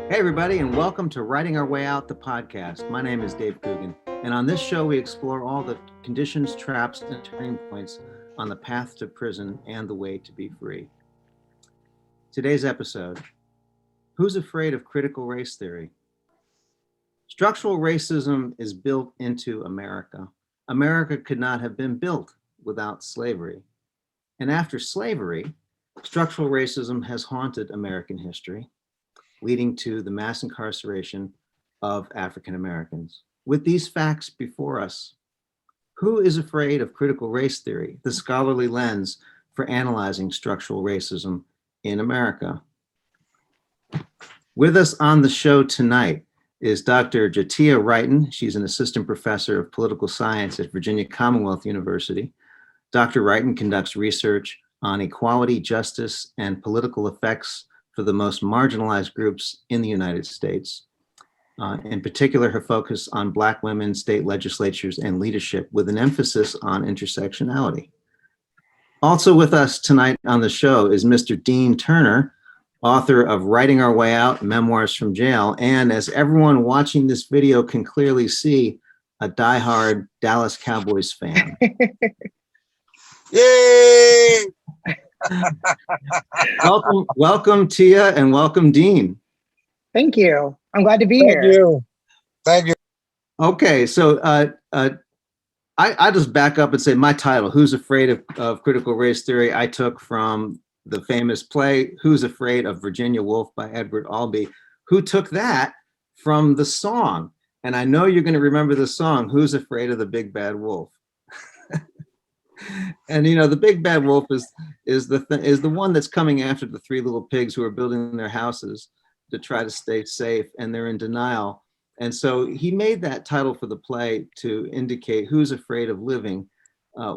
Hey, everybody, and welcome to Writing Our Way Out, the podcast. My name is Dave Coogan, and on this show, we explore all the conditions, traps, and turning points on the path to prison and the way to be free. Today's episode: Who's Afraid of Critical Race Theory? Structural racism is built into America. America could not have been built without slavery. And after slavery, structural racism has haunted American history, leading to the mass incarceration of African Americans. With these facts before us, who is afraid of critical race theory, the scholarly lens for analyzing structural racism in America? With us on the show tonight is Dr. Jatiya Wrighton. She's an assistant professor of political science at Virginia Commonwealth University. Dr. Wrighton conducts research on equality, justice, and political effects for the most marginalized groups in the United States. In particular, her focus on Black women, state legislatures, and leadership with an emphasis on intersectionality. Also with us tonight on the show is Mr. Dean Turner, author of Writing Our Way Out, Memoirs from Jail, and as everyone watching this video can clearly see, a diehard Dallas Cowboys fan. Yay! Welcome, Tia, and welcome, Dean. Thank you. I'm glad to be here. Thank you. Okay, so I just back up and say my title, Who's Afraid of Critical Race Theory, I took from the famous play, Who's Afraid of Virginia Woolf by Edward Albee, who took that from the song. And I know you're going to remember the song, Who's Afraid of the Big Bad Wolf? And you know, the big bad wolf is the one that's coming after the three little pigs who are building their houses to try to stay safe, and they're in denial. And so he made that title for the play to indicate who's afraid of living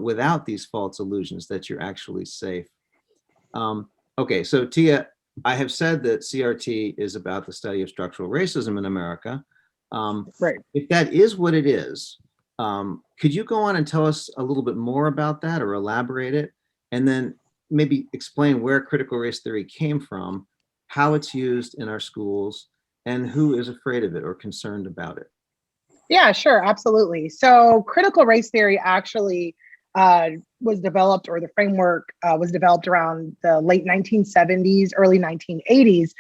without these false illusions that you're actually safe. Okay, so Tia, I have said that CRT is about the study of structural racism in America. Right. If that is what it is, could you go on and tell us a little bit more about that or elaborate it? And then maybe explain where critical race theory came from, how it's used in our schools, and who is afraid of it or concerned about it? Yeah, sure. Absolutely. So critical race theory actually was developed, or the framework was developed around the late 1970s, early 1980s.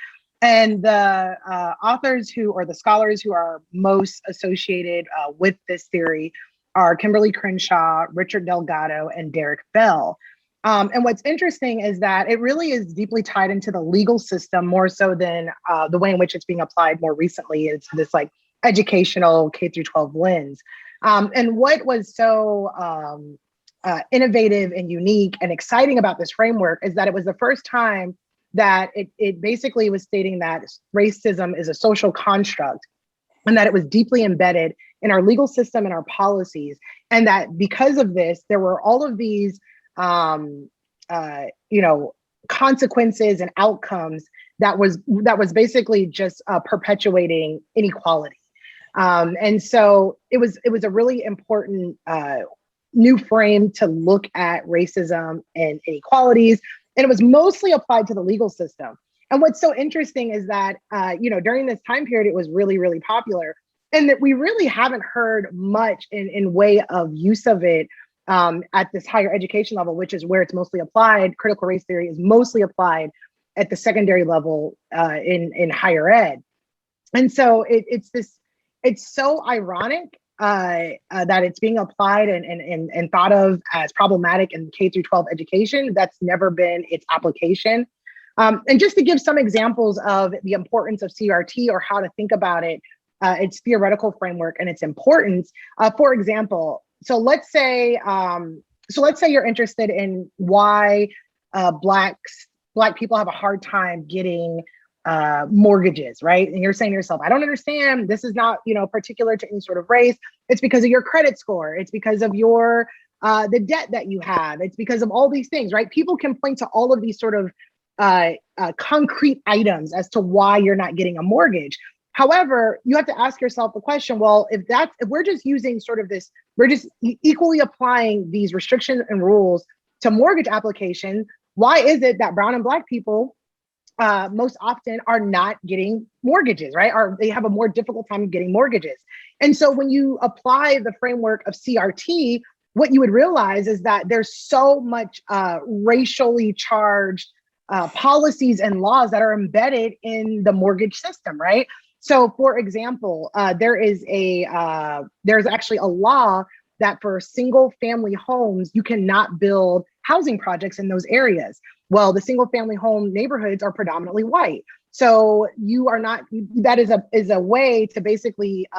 And the authors or the scholars who are most associated with this theory are Kimberly Crenshaw, Richard Delgado, and Derek Bell. And what's interesting is that it really is deeply tied into the legal system more so than the way in which it's being applied more recently into this like educational K through 12 lens. And what was so innovative and unique and exciting about this framework is that it was the first time that it basically was stating that racism is a social construct and that it was deeply embedded in our legal system and our policies. And that because of this, there were all of these, consequences and outcomes that was basically just perpetuating inequality. And so it was a really important new frame to look at racism and inequalities. And it was mostly applied to the legal system. And what's so interesting is that, during this time period, it was really, really popular. And that we really haven't heard much in way of use of it at this higher education level, which is where it's mostly applied. Critical race theory is mostly applied at the secondary level in higher ed. And so it's so ironic that it's being applied and thought of as problematic in K through 12 education. That's never been its application. And just to give some examples of the importance of CRT or how to think about it, its theoretical framework and its importance. For example, so let's say you're interested in why Black people have a hard time getting mortgages, right? And you're saying to yourself, I don't understand. This is not, particular to any sort of race. It's because of your credit score. It's because of your the debt that you have. It's because of all these things, right? People can point to all of these sort of concrete items as to why you're not getting a mortgage. However, you have to ask yourself the question, well, if we're just using sort of this, we're just equally applying these restrictions and rules to mortgage application, why is it that brown and Black people most often are not getting mortgages, right? Or they have a more difficult time getting mortgages. And so when you apply the framework of CRT, what you would realize is that there's so much racially charged policies and laws that are embedded in the mortgage system, right? So, for example, there's actually a law that for single family homes, you cannot build housing projects in those areas. Well, the single family home neighborhoods are predominantly white. So you are not, that is a way to basically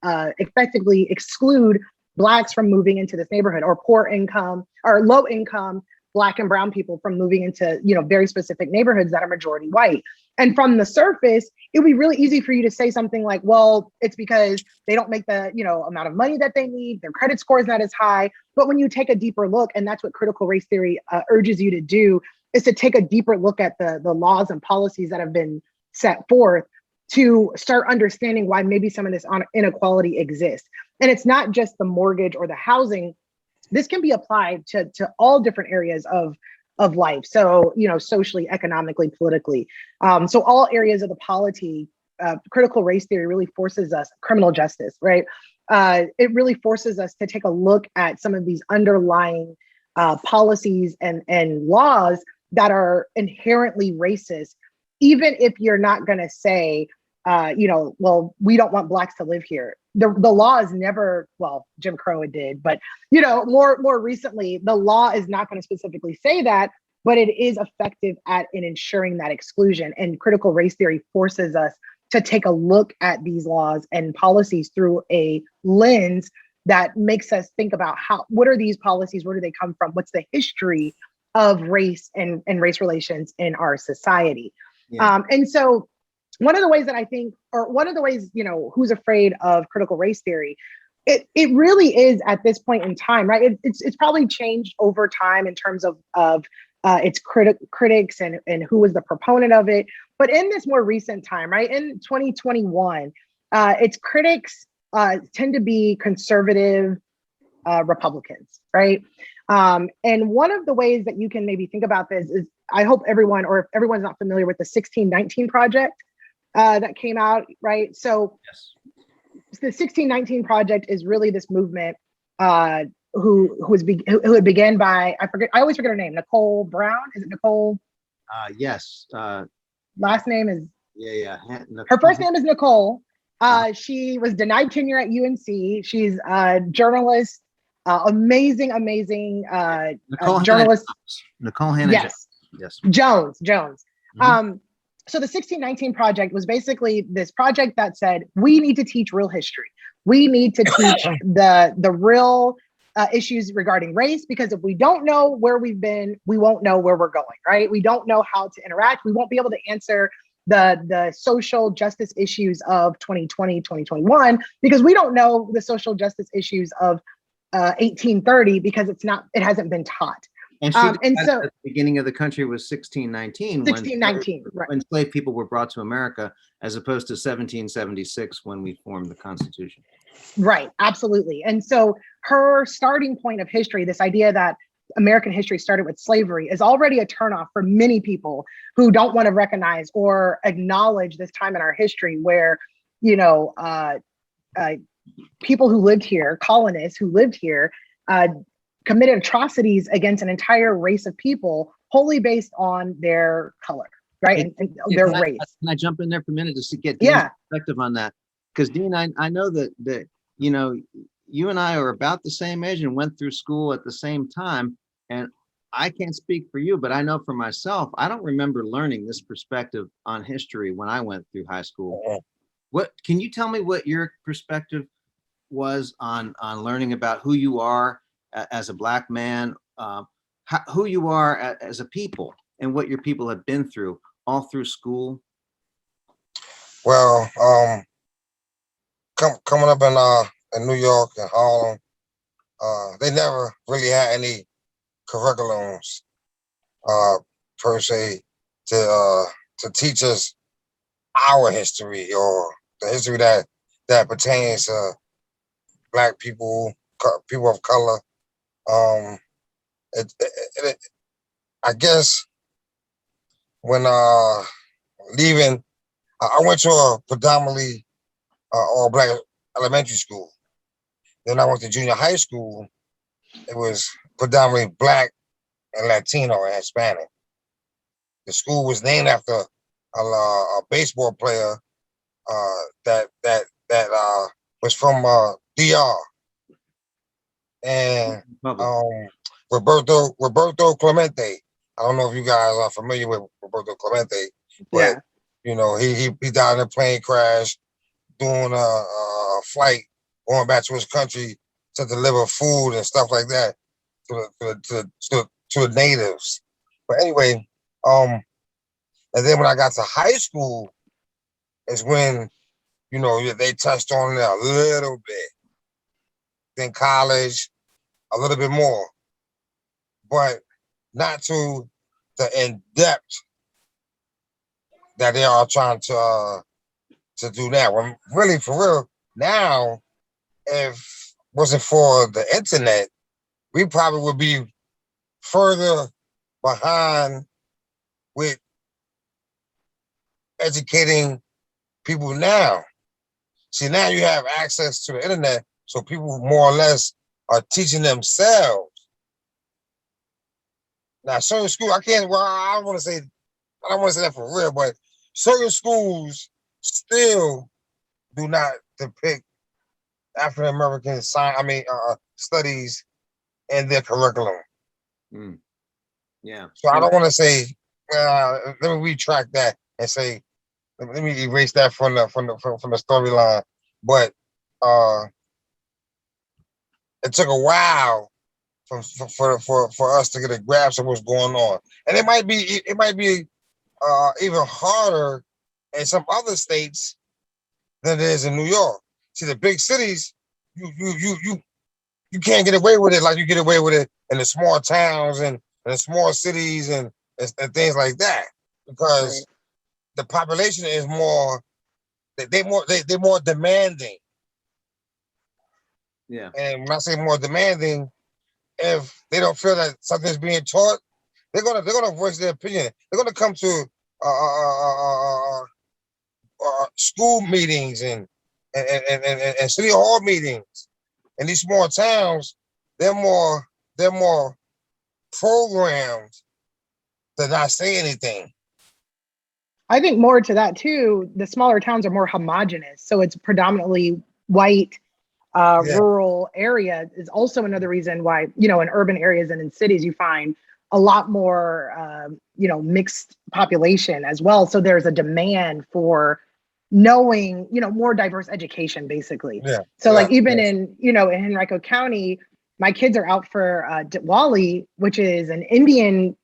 effectively exclude Blacks from moving into this neighborhood, or poor income or low income Black and brown people from moving into, very specific neighborhoods that are majority white. And from the surface, it would be really easy for you to say something like, well, it's because they don't make the, amount of money that they need, their credit score is not as high. But when you take a deeper look, and that's what critical race theory urges you to do, is to take a deeper look at the laws and policies that have been set forth to start understanding why maybe some of this inequality exists. And it's not just the mortgage or the housing. This can be applied to all different areas of life. So, socially, economically, politically. So all areas of the polity, critical race theory really forces us, criminal justice, right? It really forces us to take a look at some of these underlying policies and laws that are inherently racist, even if you're not going to say, well, we don't want Blacks to live here. The law is never, well, Jim Crow it did, but more recently, the law is not going to specifically say that, but it is effective at ensuring that exclusion. And critical race theory forces us to take a look at these laws and policies through a lens that makes us think about what are these policies? Where do they come from? What's the history of race and race relations in our society? Yeah. And so one of the ways that I think, or one of the ways, who's afraid of critical race theory, it really is at this point in time, right? It's probably changed over time in terms of its critics and who was the proponent of it. But in this more recent time, right, in 2021, its critics tend to be conservative Republicans, right? And one of the ways that you can maybe think about this is, I hope everyone, or if everyone's not familiar with the 1619 Project that came out, right? So yes. The 1619 Project is really this movement who had began by, I always forget her name, Nicole Brown. Is it Nicole? Yes. Last name is Nicole. Her first name is Nicole. She was denied tenure at UNC. She's a journalist, amazing journalist. Nicole Hannah. Yes. Jones. Mm-hmm. So the 1619 Project was basically this project that said, we need to teach real history. We need to teach the real issues regarding race, because if we don't know where we've been, we won't know where we're going, right? We don't know how to interact. We won't be able to answer the social justice issues of 2020, 2021, because we don't know the social justice issues of 1830, because it hasn't been taught. And so the beginning of the country was 1619. 1619, right. When slave people were brought to America, as opposed to 1776 when we formed the Constitution. Right, absolutely. And so her starting point of history, this idea that American history started with slavery, is already a turnoff for many people who don't want to recognize or acknowledge this time in our history where, people who lived here, colonists who lived here, committed atrocities against an entire race of people wholly based on their color, right? And their race. Can I jump in there for a minute just to get Dean's perspective on that? Because Dean, I know that you and I are about the same age and went through school at the same time. And I can't speak for you, but I know for myself, I don't remember learning this perspective on history when I went through high school. What can you tell me what your perspective was on learning about who you are as a Black man, who you are as a people, and what your people have been through all through school? Well, coming up in New York and Harlem, they never really had any curriculums per se to teach us our history, or the history that pertains to Black people, people of color. I guess when leaving, I went to a predominantly all black elementary school. Then I went to junior high school. It was predominantly black and Latino and Hispanic. The school was named after a baseball player that was from DR, and Roberto Clemente. I don't know if you guys are familiar with Roberto Clemente, but Yeah. you know he died in a plane crash doing a flight going back to his country to deliver food and stuff like that to the natives. But anyway, and then when I got to high school, is when they touched on it a little bit. Then college, a little bit more, but not to the in depth that they are trying to do now. When really, for real, now, if it wasn't for the internet, we probably would be further behind with educating people now. See, now you have access to the internet, so people more or less are teaching themselves. Now, certain schools, I don't want to say that for real, but certain schools still do not depict African American studies in their curriculum. Mm. Yeah. So I don't want to say. Let me retract that and say, let me erase that from the storyline. But it took a while for us to get a grasp of what's going on, and it might be even harder in some other states than it is in New York. See, the big cities, you can't get away with it like you get away with it in the small towns and the small cities and things like that, because the population is more. They're more demanding. Yeah. And when I say more demanding, if they don't feel that something's being taught, they're gonna voice their opinion. They're gonna come to school meetings and city hall meetings. In these small towns, they're more programmed to not say anything. I think more to that too, the smaller towns are more homogenous. So it's predominantly white, rural area is also another reason why, in urban areas and in cities, you find a lot more, mixed population as well. So there's a demand for knowing, more diverse education, basically. Yeah. So like even in Henrico County, my kids are out for Diwali, which is an Indian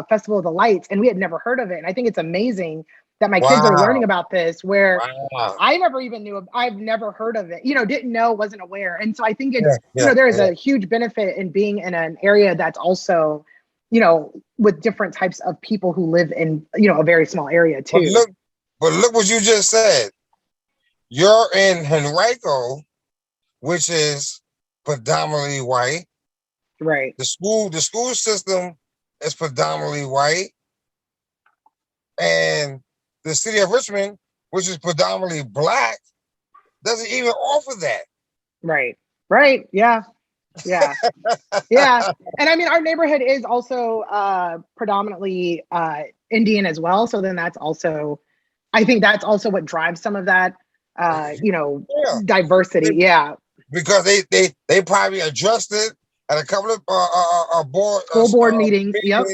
Festival of the Lights, and we had never heard of it. And I think it's amazing that my kids are learning about this, where I never even knew. I've never heard of it. Didn't know, wasn't aware. And so I think it's there's a huge benefit in being in an area that's also, with different types of people who live in a very small area too. But look what you just said. You're in Henrico, which is predominantly white. Right. The school system is predominantly white, and the city of Richmond, which is predominantly black, doesn't even offer that. Right. Yeah. Yeah. Yeah. And I mean, our neighborhood is also predominantly Indian as well. So then I think that's also what drives some of that, diversity. Yeah. Because they probably adjusted at a couple of school board meetings. Yep.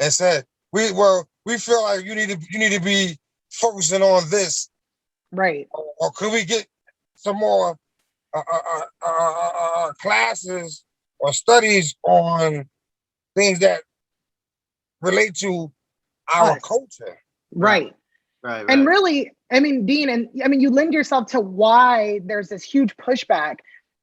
And said, we feel like you need to be focusing on this. Right. Or could we get some more classes or studies on things that relate to our culture? Right. And really, I mean, Dean, and I mean, you lend yourself to why there's this huge pushback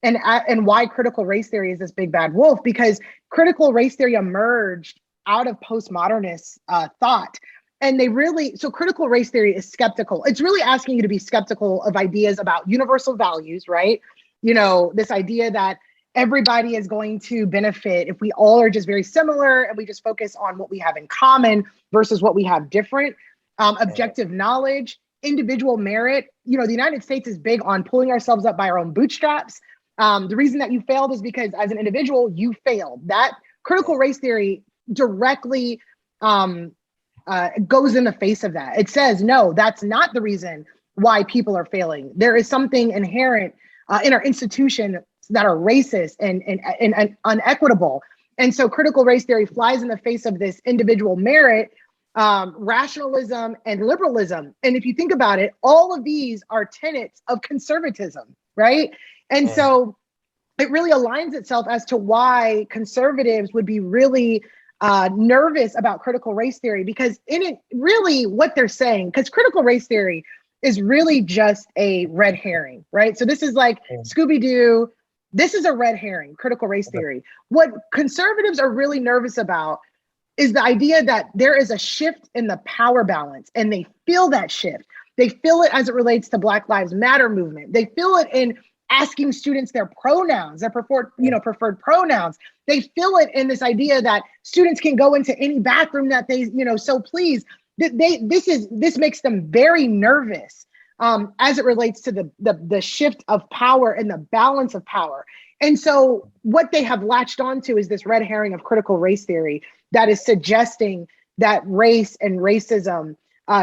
and why critical race theory is this big bad wolf, because critical race theory emerged out of postmodernist thought. And so critical race theory is skeptical. It's really asking you to be skeptical of ideas about universal values, right? This idea that everybody is going to benefit if we all are just very similar and we just focus on what we have in common versus what we have different. objective knowledge, individual merit. You know, the United States is big on pulling ourselves up by our own bootstraps. The reason that you failed is because as an individual, you failed. That critical race theory directly goes in the face of that. It says, no, that's not the reason why people are failing. There is something inherent in our institution that are racist and unequitable. And so critical race theory flies in the face of this individual merit, rationalism, and liberalism. And if you think about it, all of these are tenets of conservatism, right? And so it really aligns itself as to why conservatives would be really nervous about critical race theory, because in it, really what they're saying, because critical race theory is really just a red herring, right? So this is like Scooby-Doo. This is a red herring, critical race theory. What conservatives are really nervous about is the idea that there is a shift in the power balance, and they feel that shift. They feel it as it relates to Black Lives Matter movement. They feel it in asking students their pronouns, their preferred pronouns. They feel it in this idea that students can go into any bathroom that they, so please. This makes them very nervous as it relates to the shift of power and the balance of power. And so what they have latched onto is this red herring of critical race theory that is suggesting that race and racism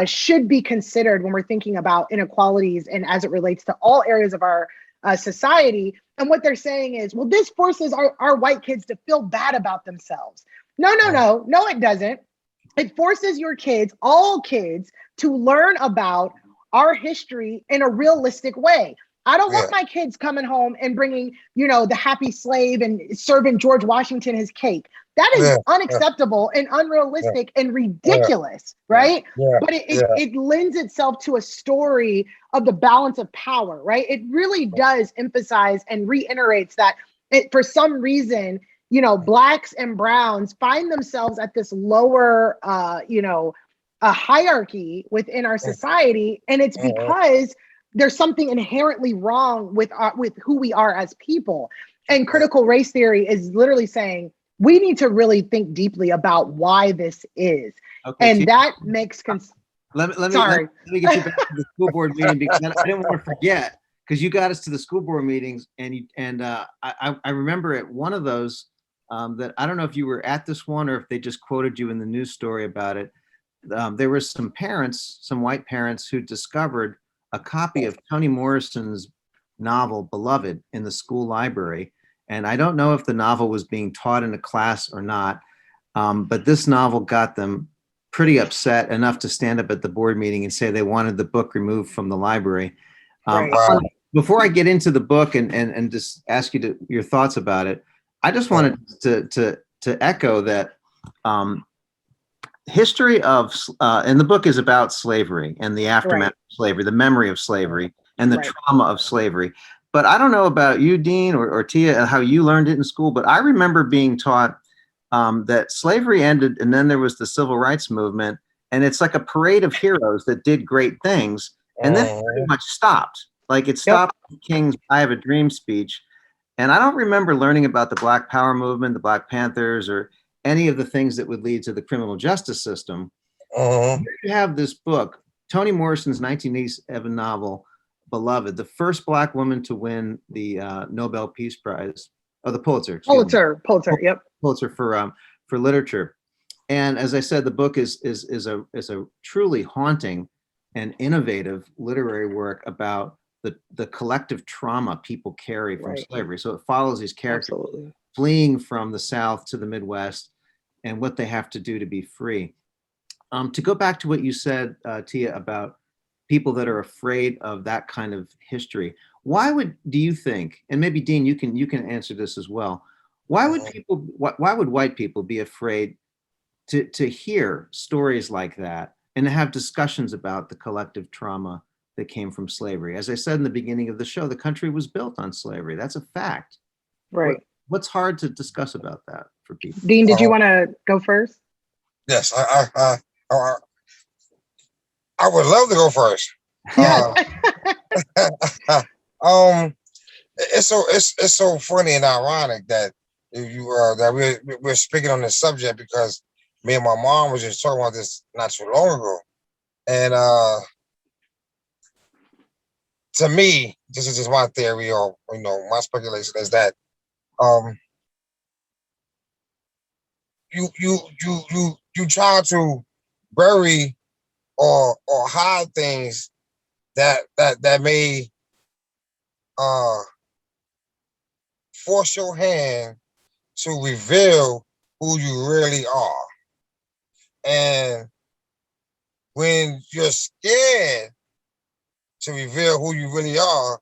should be considered when we're thinking about inequalities and as it relates to all areas of our society. And what they're saying is, well, this forces our white kids to feel bad about themselves. No, it doesn't. It forces your kids, all kids, to learn about our history in a realistic way. I don't want my kids coming home and bringing, the happy slave and serving George Washington his cake. That is unacceptable and unrealistic and ridiculous, right? But it lends itself to a story of the balance of power, right? It really does emphasize and reiterates that for some reason, Blacks and Browns find themselves at this lower, a hierarchy within our society. And it's because there's something inherently wrong with who we are as people. And critical race theory is literally saying, we need to really think deeply about why this is. Okay, and that makes let me get you back to the school board meeting, because I didn't want to forget, because you got us to the school board meetings, and I remember at one of those that I don't know if you were at this one or if they just quoted you in the news story about it. There were some white parents who discovered a copy of Toni Morrison's novel Beloved in the school library. And I don't know if the novel was being taught in a class or not, but this novel got them pretty upset enough to stand up at the board meeting and say they wanted the book removed from the library. Before I get into the book and just ask you your thoughts about it, I just wanted to echo that history of, and the book is about slavery and the aftermath of slavery, the memory of slavery and the trauma of slavery. But I don't know about you, Dean or Tia, how you learned it in school, but I remember being taught that slavery ended and then there was the civil rights movement, and it's like a parade of heroes that did great things, and then it pretty much stopped. Like it stopped with King's I Have a Dream speech. And I don't remember learning about the Black Power movement, the Black Panthers, or any of the things that would lead to the criminal justice system. You have this book, Toni Morrison's 1987 novel, Beloved, the first Black woman to win the Nobel Peace Prize, or the Pulitzer. Pulitzer, yep. Pulitzer for literature. And as I said, the book is a truly haunting and innovative literary work about the collective trauma people carry from slavery. So it follows these characters fleeing from the South to the Midwest and what they have to do to be free. To go back to what you said, Tia, about people that are afraid of that kind of history, do you think, and maybe Dean, you can answer this as well, why would white people be afraid to hear stories like that and to have discussions about the collective trauma that came from slavery? As I said in the beginning of the show, the country was built on slavery. That's a fact. Right. What's hard to discuss about that for people? Dean, did you want to go first? Yes, I would love to go first. It's so funny and ironic that we're speaking on this subject, because me and my mom was just talking about this not too long ago. And to me, this is just my theory, or my speculation is that you try to bury or hide things that may force your hand to reveal who you really are. And when you're scared to reveal who you really are,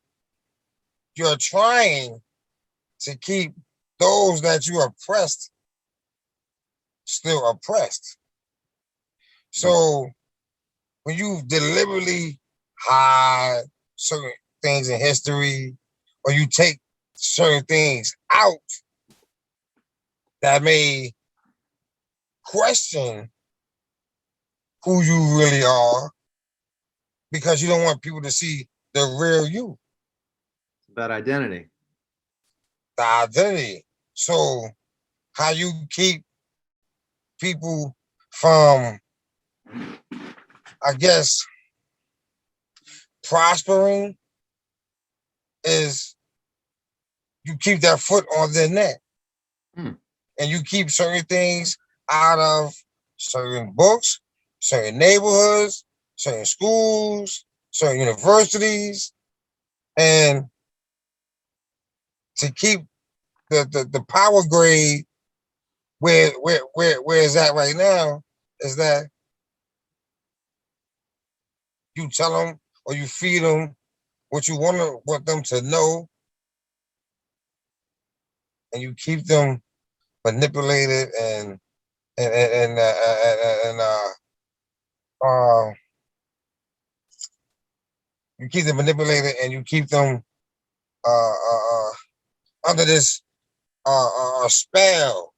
you're trying to keep those that you oppressed still oppressed. So when you deliberately hide certain things in history, or you take certain things out that may question who you really are, because you don't want people to see the real you. It's about identity. The identity. So how you keep people from, I guess, prospering is you keep that foot on their neck. And you keep certain things out of certain books, certain neighborhoods, certain schools, certain universities, and to keep the power grade where it's at right now is that you tell them or you feed them what you want them to know, and you keep them manipulated and you keep them manipulated and you keep them under this spell.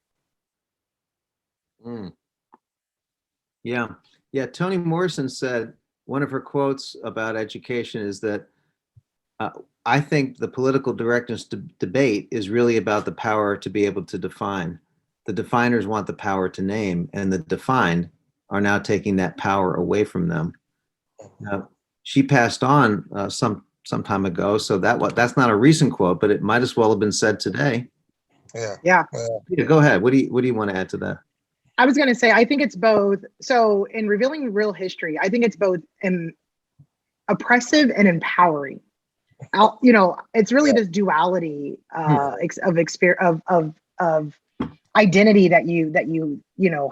Yeah. Toni Morrison said one of her quotes about education is that I think the political directness debate is really about the power to be able to define. The definers want the power to name, and the defined are now taking that power away from them. She passed on some time ago, so that's not a recent quote, but it might as well have been said today. Yeah. Go ahead. What do you want to add to that? I was going to say, I think it's both. So in revealing real history, I think it's both oppressive and empowering. It's really this duality of identity that you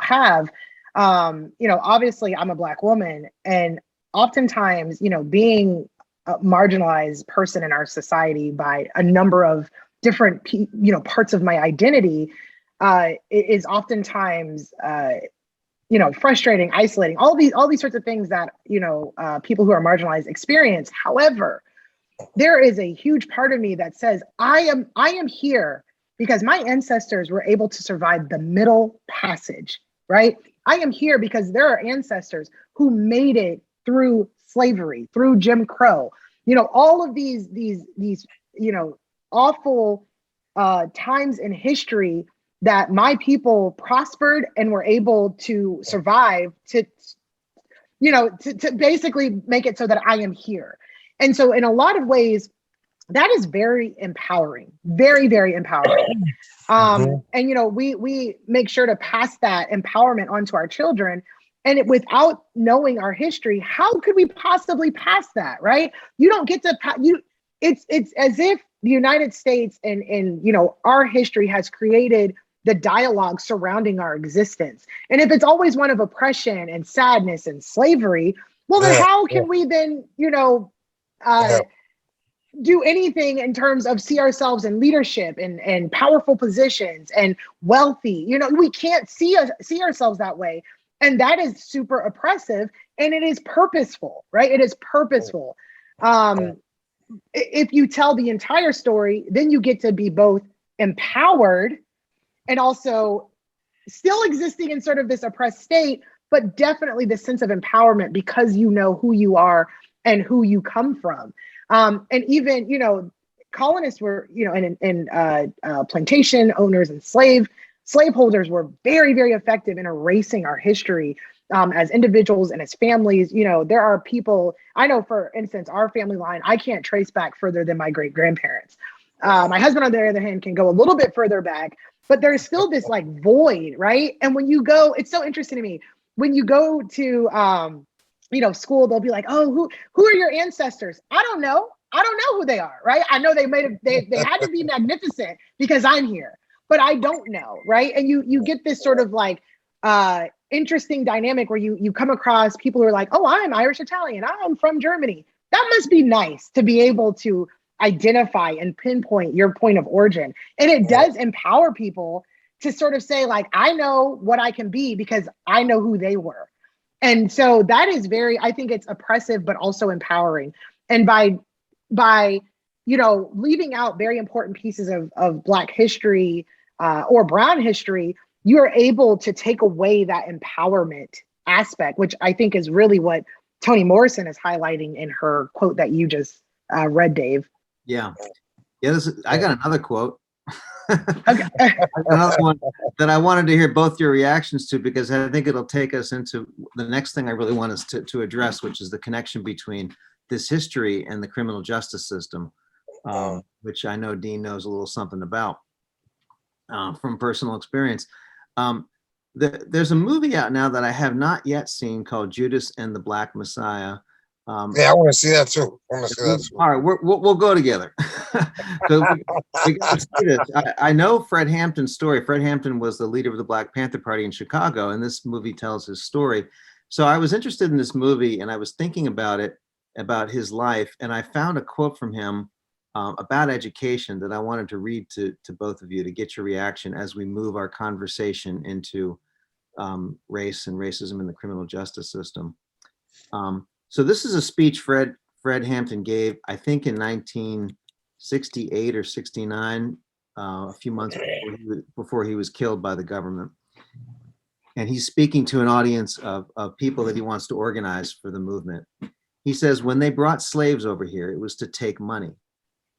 have. Obviously I'm a Black woman, and oftentimes, being a marginalized person in our society by a number of different, parts of my identity, is oftentimes, frustrating, isolating, all these sorts of things that, people who are marginalized experience. However, there is a huge part of me that says, I am here because my ancestors were able to survive the Middle Passage, right? I am here because there are ancestors who made it through slavery, through Jim Crow, all of these awful times in history that my people prospered and were able to survive to basically make it so that I am here. And so in a lot of ways, that is very empowering, very, very empowering. And, we make sure to pass that empowerment onto our children. And without knowing our history, how could we possibly pass that, right? You don't get to, it's as if the United States and our history has created the dialogue surrounding our existence. And if it's always one of oppression and sadness and slavery, well, then how can we then, do anything in terms of see ourselves in leadership and powerful positions and wealthy? We can't see ourselves that way. And that is super oppressive, and it is purposeful, right? It is purposeful. If you tell the entire story, then you get to be both empowered and also still existing in sort of this oppressed state, but definitely the sense of empowerment because you know who you are and who you come from. And even, colonists were, and plantation owners and slaveholders were very, very effective in erasing our history as individuals and as families, there are people, I know, for instance, our family line, I can't trace back further than my great grandparents. My husband, on the other hand, can go a little bit further back, but there's still this like void, right? And when you go, it's so interesting to me when you go to, school, they'll be like, oh, who are your ancestors? I don't know. I don't know who they are, right? I know they had to be magnificent because I'm here, but I don't know, right? And you get this sort of like interesting dynamic where you come across people who are like, oh, I'm Irish Italian, I'm from Germany. That must be nice to be able to identify and pinpoint your point of origin. And it does empower people to sort of say, like, I know what I can be because I know who they were. And so that is I think it's oppressive, but also empowering. And by leaving out very important pieces of Black history or Brown history, you are able to take away that empowerment aspect, which I think is really what Toni Morrison is highlighting in her quote that you just read, Dave. Yeah. I got another quote. Okay. Another one that I wanted to hear both your reactions to, because I think it'll take us into the next thing I really want us to address, which is the connection between this history and the criminal justice system, which I know Dean knows a little something about from personal experience. There's a movie out now that I have not yet seen called Judas and the Black Messiah. Yeah, I want to see that too. All right, we'll go together. So we got to see this. I know Fred Hampton's story. Fred Hampton was the leader of the Black Panther Party in Chicago, and this movie tells his story. So I was interested in this movie, and I was thinking about his life, and I found a quote from him about education that I wanted to read to both of you to get your reaction as we move our conversation into race and racism in the criminal justice system. So this is a speech Fred Hampton gave, I think in 1968 or 69, a few months before he was killed by the government. And he's speaking to an audience of people that he wants to organize for the movement. He says, when they brought slaves over here, it was to take money.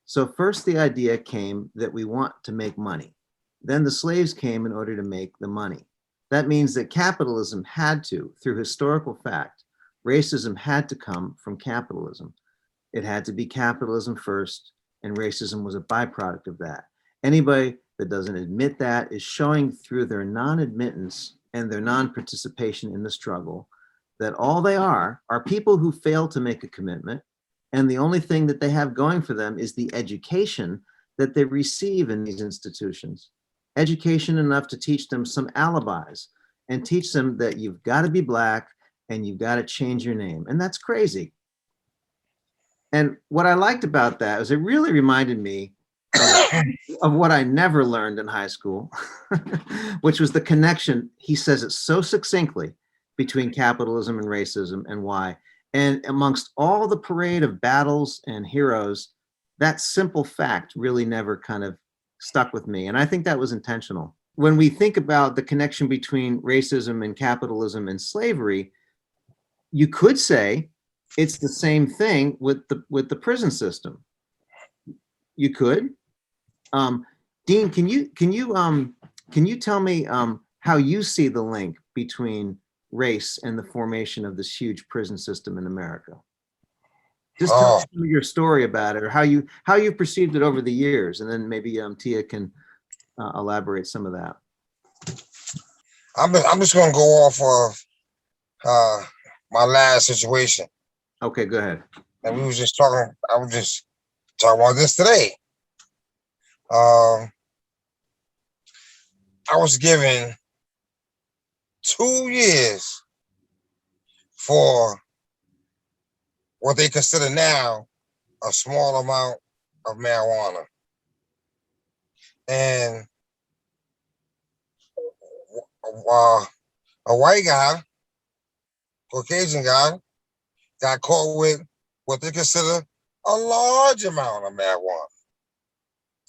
So first the idea came that we want to make money. Then the slaves came in order to make the money. That means that capitalism had to, through historical fact, racism had to come from capitalism. It had to be capitalism first, and racism was a byproduct of that. Anybody that doesn't admit that is showing through their non-admittance and their non-participation in the struggle that all they are people who fail to make a commitment, and the only thing that they have going for them is the education that they receive in these institutions. Education enough to teach them some alibis and teach them that you've got to be Black and you've got to change your name. And that's crazy. And what I liked about that was it really reminded me of what I never learned in high school, which was the connection, he says it so succinctly, between capitalism and racism and why. And amongst all the parade of battles and heroes, that simple fact really never kind of stuck with me. And I think that was intentional. When we think about the connection between racism and capitalism and slavery, you could say it's the same thing with the prison system. You could. Dean, can you tell me how you see the link between race and the formation of this huge prison system in America? Just tell me your story about it, or how you perceived it over the years, and then maybe Tia can elaborate some of that. I'm just gonna go off of my last situation. Okay, go ahead. And I was just talking about this today. I was given 2 years for what they consider now a small amount of marijuana. And a white guy, Caucasian guy, got caught with what they consider a large amount of marijuana.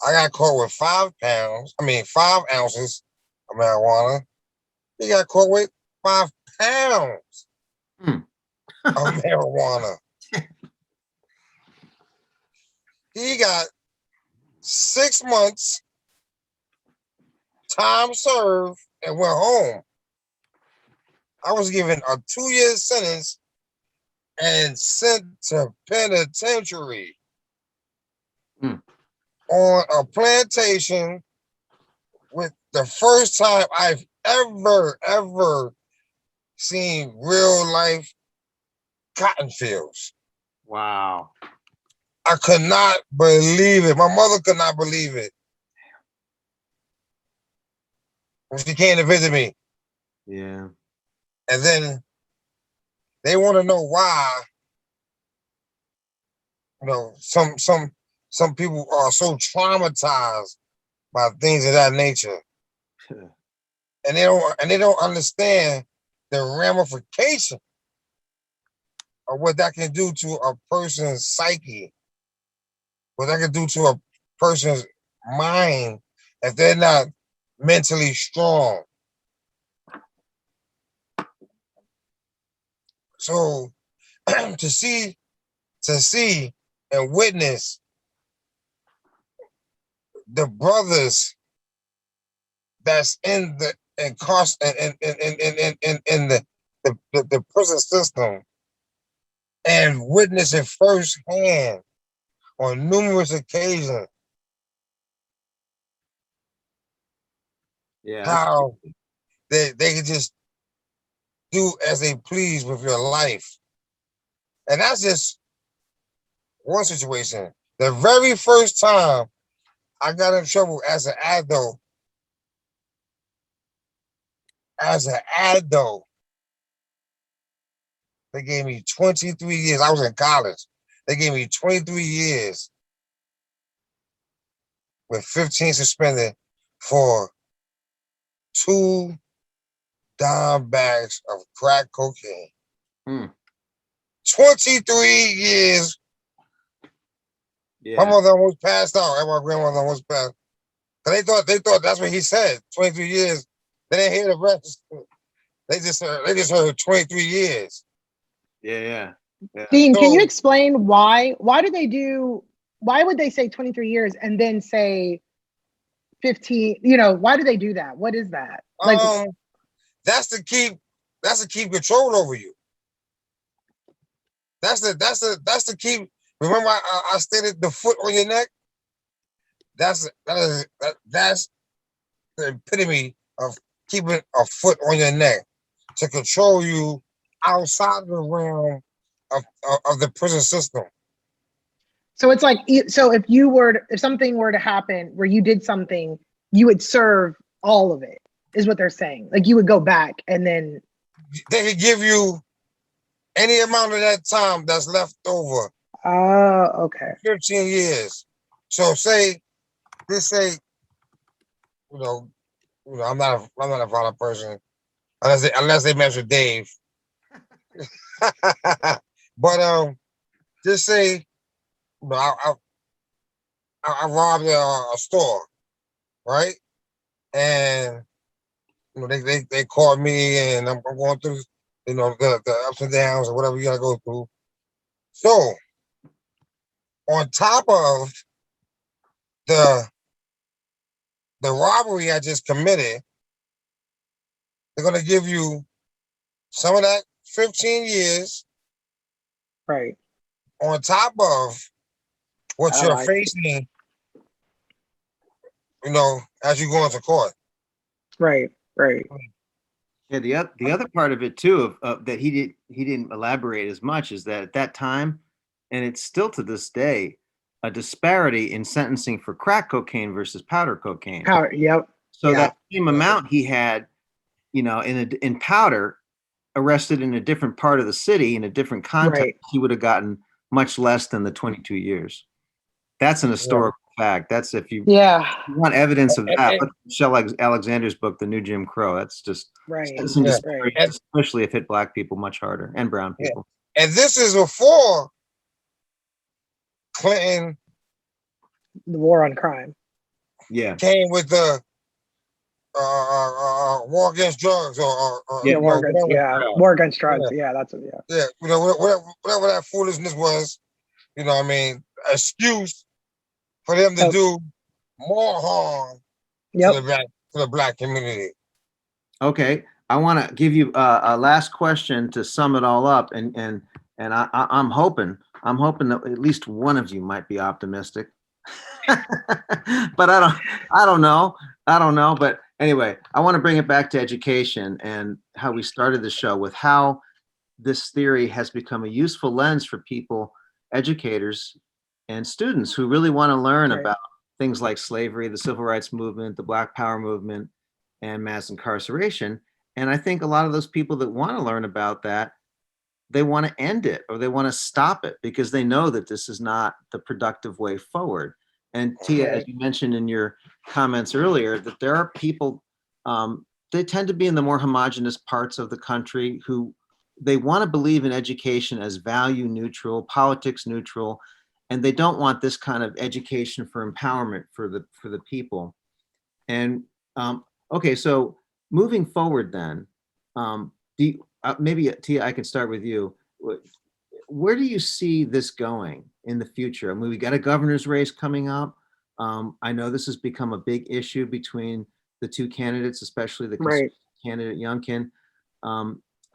I got caught with 5 ounces of marijuana. He got caught with 5 pounds of marijuana. He got 6 months time served and went home. I was given a 2-year sentence and sent to penitentiary Hmm. on a plantation with the first time I've ever seen real life cotton fields. Wow. I could not believe it. My mother could not believe it. When she came to visit me. Yeah. And then they want to know why, some people are so traumatized by things of that nature. And they don't understand the ramification of what that can do to a person's psyche, what that can do to a person's mind if they're not mentally strong. So to see and witness the brothers that's in the in the prison system and witness it firsthand on numerous occasions Yeah. how they can just do as they please with your life. And that's just one situation. The very first time I got in trouble as an adult, they gave me 23 years. I was in college. They gave me 23 years with 15 suspended for 2 dime bags of crack cocaine. Hmm. 23 years. Yeah. My mother almost passed out, and my grandmother almost passed. They thought that's what he said. 23 years. They didn't hear the rest. They just heard 23 years. Yeah. Dean, can you So, explain why would they say 23 years and then say 15? Why do they do that? What is that? Like, that's to keep control over you. That's to keep. Remember, I stated the foot on your neck. That's the epitome of keeping a foot on your neck to control you outside of the realm of the prison system. so it's like, so if something were to happen where you did something, you would serve all of it, is what they're saying. Like, you would go back and then. They could give you any amount of that time that's left over. Oh, okay. 15 years. So just say, I'm not a violent person unless they mention Dave. But just say, I robbed a store, right? And they called me, and I'm going through, the ups and downs or whatever you gotta go through. So on top of the robbery I just committed, they're gonna give you some of that 15 years Right. on top of what Oh, you're I see. facing, as you go into court. Right. Yeah, the other part of it too, of that he didn't elaborate as much, is that at that time, and it's still to this day, a disparity in sentencing for crack cocaine versus powder cocaine. Yep. So Yeah. that same amount he had, in powder, arrested in a different part of the city in a different context, Right. he would have gotten much less than the 22 years. That's an historical fact. That's if you Yeah. want evidence of that. And- Look at Michelle Alexander's book, The New Jim Crow. That's just Right. sentencing Yeah. disparities, And- especially have hit black people much harder and brown Yeah. people. And this is before Clinton The war on crime. Yeah. came with the war against drugs or Yeah, war against whatever. war against drugs. Yeah, that's what. Yeah. Yeah, whatever that foolishness was, excuse for them to Oh. do more harm Yep. to the black community. Okay. I want to give you a last question to sum it all up, and I'm hoping that at least one of you might be optimistic. But I don't know. But anyway, I want to bring it back to education and how we started the show with how this theory has become a useful lens for people, educators, and students who really want to learn Right. about things like slavery, the civil rights movement, the Black Power movement, and mass incarceration. And I think a lot of those people that want to learn about that, they want to end it or they want to stop it because they know that this is not the productive way forward. And Tia, as Right. you mentioned in your comments earlier, that there are people, they tend to be in the more homogenous parts of the country who they want to believe in education as value neutral, politics neutral, and they don't want this kind of education for empowerment for the people. And okay, so moving forward, then, do you, maybe Tia, I can start with you. Where do you see this going in the future? I mean, we got a governor's race coming up. I know this has become a big issue between the two candidates, especially the Right. candidate Youngkin.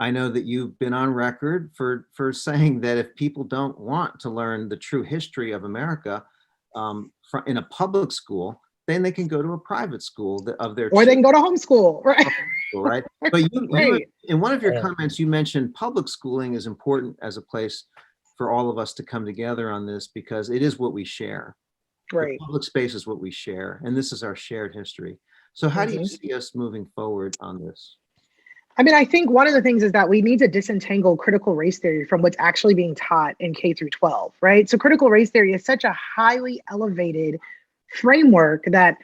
I know that you've been on record for saying that if people don't want to learn the true history of America in a public school, then they can go to a private school of their Or they can go to homeschool. Right. school, right? But you Right. in one of your Yeah. comments, you mentioned public schooling is important as a place for all of us to come together on this because it is what we share. The Right. public space is what we share, and this is our shared history. So how do you Mhm. see us moving forward on this? I mean, I think one of the things is that we need to disentangle critical race theory from what's actually being taught in K through 12, right? So critical race theory is such a highly elevated framework that,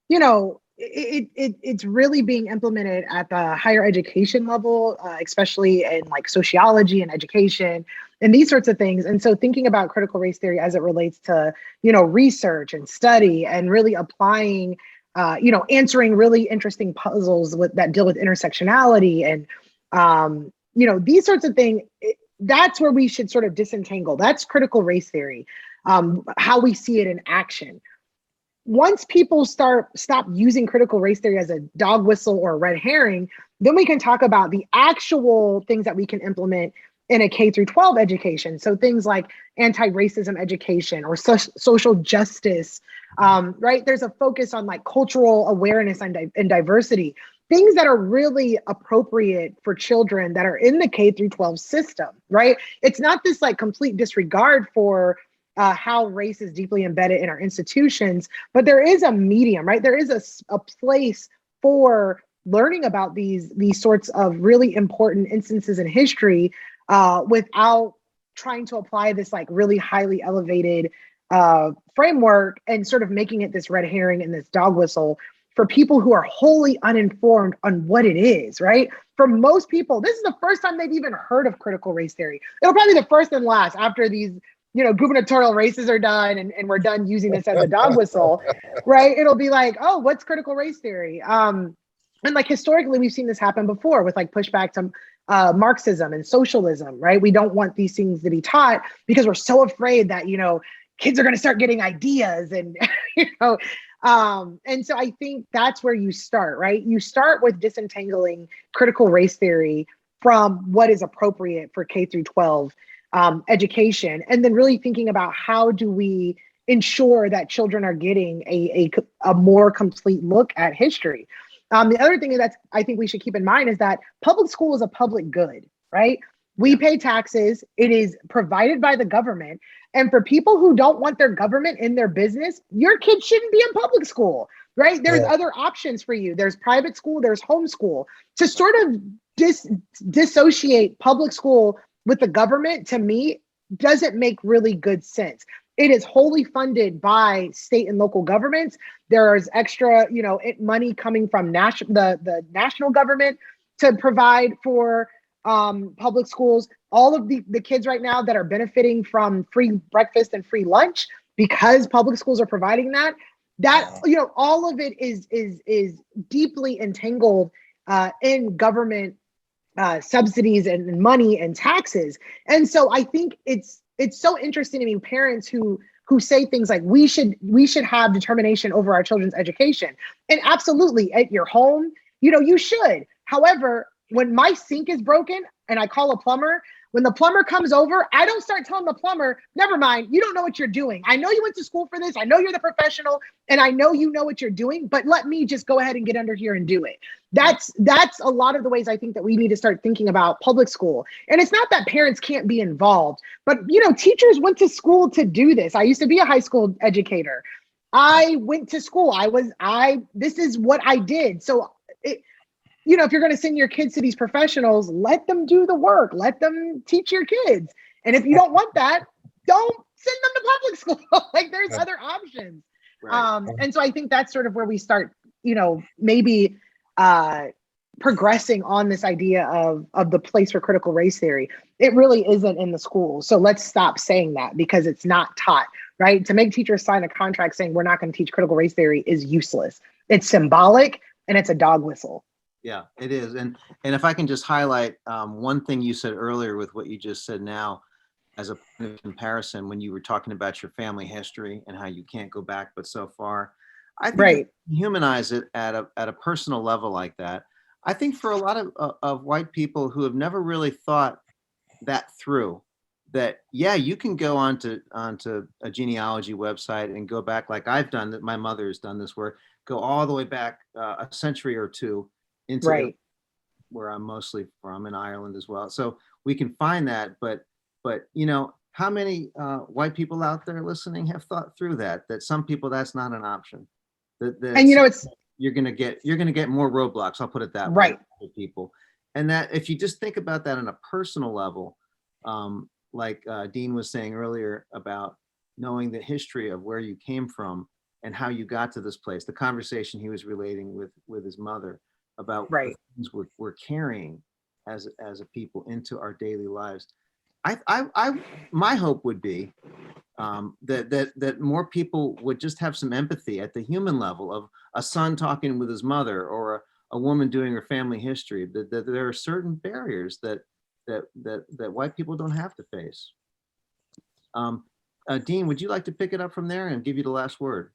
you know, it's really being implemented at the higher education level, especially in like sociology and education and these sorts of things. And so thinking about critical race theory as it relates to, you know, research and study and really applying answering really interesting puzzles that deal with intersectionality and, these sorts of things. That's where we should sort of disentangle. That's critical race theory, how we see it in action. Once people stop using critical race theory as a dog whistle or a red herring, then we can talk about the actual things that we can implement in a K through 12 education. So things like anti-racism education or social justice, right? There's a focus on like cultural awareness and diversity, things that are really appropriate for children that are in the K through 12 system, right? It's not this like complete disregard for how race is deeply embedded in our institutions, but there is a medium, right? There is a place for learning about these sorts of really important instances in history without trying to apply this like really highly elevated framework and sort of making it this red herring and this dog whistle for people who are wholly uninformed on what it is, right? For most people, this is the first time they've even heard of critical race theory. It'll probably be the first and last after these, gubernatorial races are done and we're done using this as a dog whistle, right? It'll be like, oh, what's critical race theory? And like historically, we've seen this happen before with like pushback to Marxism and socialism, right? We don't want these things to be taught because we're so afraid that, kids are going to start getting ideas and, and so I think that's where you start, right? You start with disentangling critical race theory from what is appropriate for K through 12 education, and then really thinking about how do we ensure that children are getting a more complete look at history. The other thing that I think we should keep in mind is that public school is a public good, right? We pay taxes. It is provided by the government. And for people who don't want their government in their business, your kid shouldn't be in public school, right? There's other options for you. There's private school, there's homeschool. To sort of dissociate public school with the government, to me, doesn't make really good sense. It is wholly funded by state and local governments. There's extra, money coming from the national government to provide for public schools. All of the kids right now that are benefiting from free breakfast and free lunch because public schools are providing that, all of it is deeply entangled in government subsidies and money and taxes. And so I think it's so interesting to me, parents who say things like we should have determination over our children's education. And absolutely, at your home, you should. However, when my sink is broken and I call a plumber, when the plumber comes over, I don't start telling the plumber, never mind, you don't know what you're doing. I know you went to school for this. I know you're the professional and I know you know what you're doing, but let me just go ahead and get under here and do it. That's a lot of the ways I think that we need to start thinking about public school. And it's not that parents can't be involved, but teachers went to school to do this. I used to be a high school educator. I went to school. This is what I did. So if you're going to send your kids to these professionals, let them do the work. Let them teach your kids. And if you don't want that, don't send them to public school. Like there's other options. Right. And so I think that's sort of where we start, maybe progressing on this idea of the place for critical race theory. It really isn't in the schools. So let's stop saying that because it's not taught, right? To make teachers sign a contract saying we're not going to teach critical race theory is useless. It's symbolic and it's a dog whistle. Yeah, it is. And if I can just highlight one thing you said earlier with what you just said now as a point of comparison when you were talking about your family history and how you can't go back but so far. I think humanize it at a personal level like that. I think for a lot of white people who have never really thought that through, that you can go onto a genealogy website and go back like I've done, that my mother has done this work, go all the way back a century or two into where I'm mostly from, in Ireland as well. So we can find that, but how many white people out there listening have thought through that some people, that's not an option. And you're gonna get more roadblocks. I'll put it that way for people. And that if you just think about that on a personal level, like Dean was saying earlier about knowing the history of where you came from and how you got to this place, the conversation he was relating with his mother about the things we're carrying as a people into our daily lives. My hope would be that more people would just have some empathy at the human level of a son talking with his mother or a woman doing her family history, that there are certain barriers that white people don't have to face. Dean, would you like to pick it up from there and give you the last word?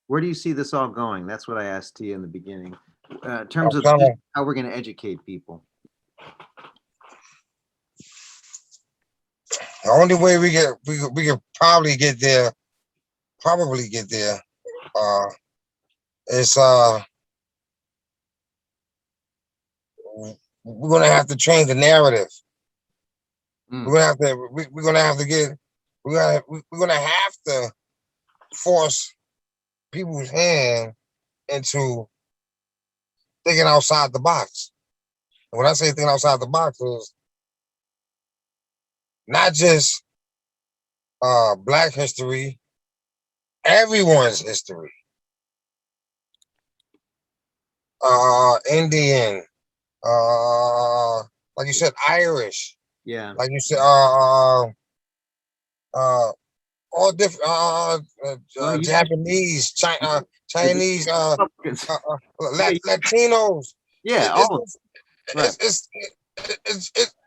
Where do you see this all going? That's what I asked to you in the beginning. In terms of how we're going to educate people. The only way we can probably get there, is we're gonna have to change the narrative. We're gonna have to force people's hand into thinking outside the box. And when I say thinking outside the box, is not just Black history, everyone's history. Indian, like you said, Irish. Yeah. Like you said, all different, Japanese, Chinese, Latinos. Yeah,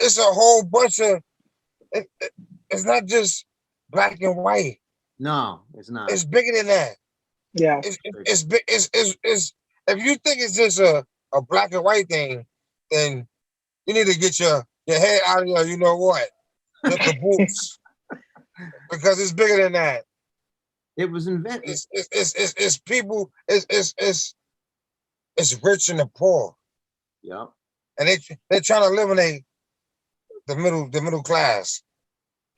it's a whole bunch of. It's not just black and white. No, it's not. It's bigger than that. Yeah. It's big. It's if you think it's just a black and white thing, then you need to get your head out of your, you know what, the caboose. Because it's bigger than that. It was invented. It's people. It's rich and the poor. Yeah. And they're trying to eliminate the middle class.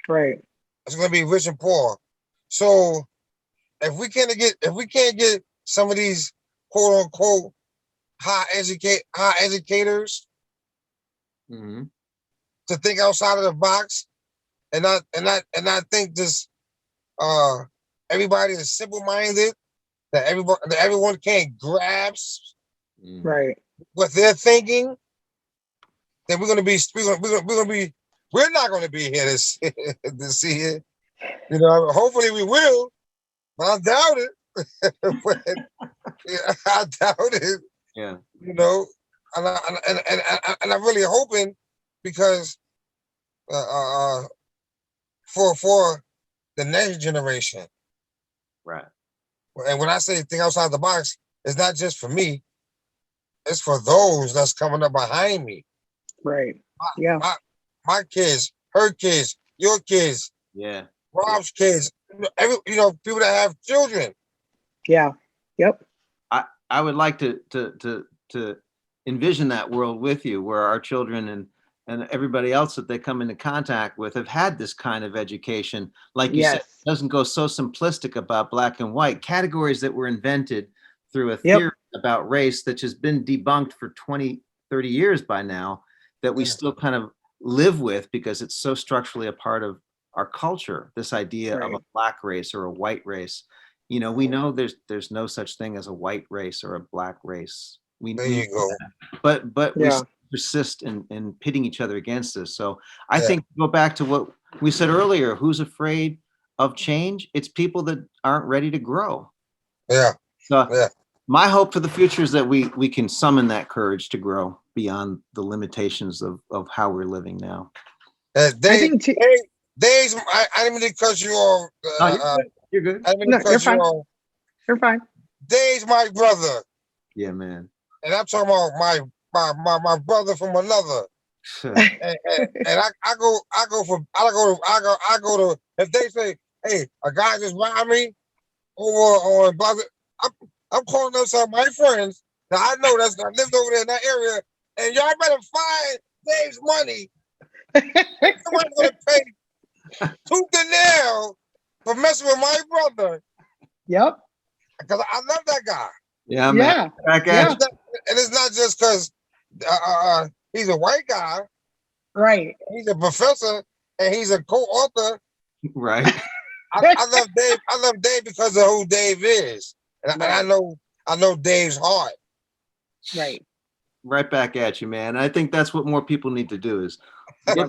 Right. It's going to be rich and poor. So if we can't get some of these quote unquote high educators to think outside of the box and not think just everybody is simple minded, that everyone can't grasp what they're thinking, then we're not gonna be here to see it. You know, hopefully we will, but I doubt it. I doubt it. Yeah. You know, and I'm really hoping, because for the next generation, Right. And when I say think outside the box, it's not just for me. It's for those that's coming up behind me. Right. Yeah. My kids, her kids, your kids, Yeah. Rob's kids, people that have children. Yeah. Yep. I would like to envision that world with you, where our children and everybody else that they come into contact with have had this kind of education. Like you said, Yes. it doesn't go so simplistic about black and white. Categories that were invented through a Yep. theory about race that has been debunked for 20, 30 years by now, that we still kind of live with because it's so structurally a part of our culture, this idea of a Right. black race or a white race. You know, we know there's no such thing as a white race or a black race. There We you go. but we Yeah. still persist in pitting each other against us. So I Yeah. think go back to what we said earlier, who's afraid of change? It's people that aren't ready to grow. Yeah. So Yeah. my hope for the future is that we can summon that courage to grow beyond the limitations of how we're living now. I think too. Days, I didn't mean to cut you off. You're good. I didn't mean No, to cut you're you fine. off. You're fine. Days, my brother, Yeah, man. and I'm talking about my brother from another. And I go to if they say, hey, a guy just robbed me over on Blah, I'm calling up some of my friends that I know that lived over there in that area, and y'all better find Dave's money. Somebody's gonna pay tooth and nail for messing with my brother, Yep. because I love that guy. Yeah, man. Yeah. Back Yeah. at you. And it's not just because he's a white guy. Right. He's a professor and he's a co-author. Right. I love Dave. I love Dave because of who Dave is, and I know Dave's heart. Right. Right back at you, man. I think that's what more people need to do is look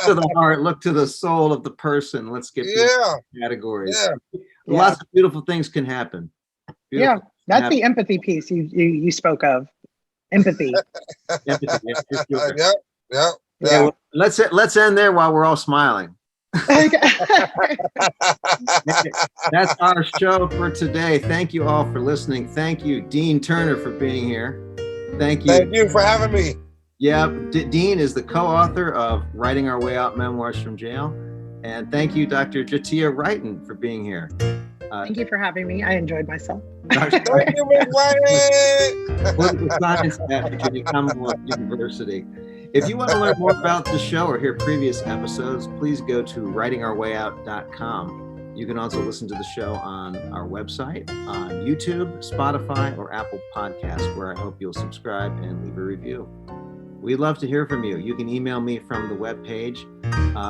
to the heart, look to the soul of the person. Let's get Yeah, categories. yeah. Lots of beautiful things can happen. Yeah. Beautiful That's happen. the empathy piece you spoke of. Empathy. Empathy, yeah, for sure. Yep. Yeah, Yeah. well, let's end there while we're all smiling. That's our show for today. Thank you all for listening. Thank you, Dean Turner, for being here. Thank you. Thank you for having me. Yeah, Dean is the co-author of Writing Our Way Out: Memoirs from Jail. And thank you, Dr. Jatia Wrighton, for being here. Thank you for having me. I enjoyed myself. Thank you, Miss White. Political Science at Virginia Commonwealth University. If you want to learn more about the show or hear previous episodes, please go to writingourwayout.com. You can also listen to the show on our website, on YouTube, Spotify, or Apple Podcasts, where I hope you'll subscribe and leave a review. We'd love to hear from you. You can email me from the webpage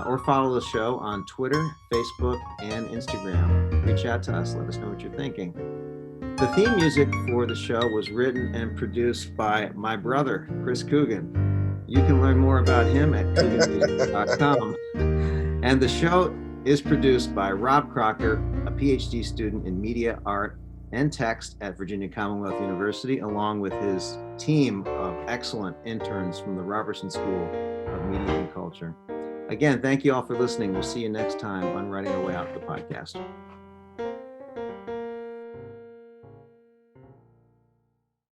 or follow the show on Twitter, Facebook, and Instagram. Reach out to us. Let us know what you're thinking. The theme music for the show was written and produced by my brother, Chris Coogan. You can learn more about him at cooganmusic.com. And the show is produced by Rob Crocker, a PhD student in media, art, and text at Virginia Commonwealth University, along with his team of excellent interns from the Robertson School of Media and Culture. Again, thank you all for listening. We'll see you next time on Writing Our Way Out, the podcast.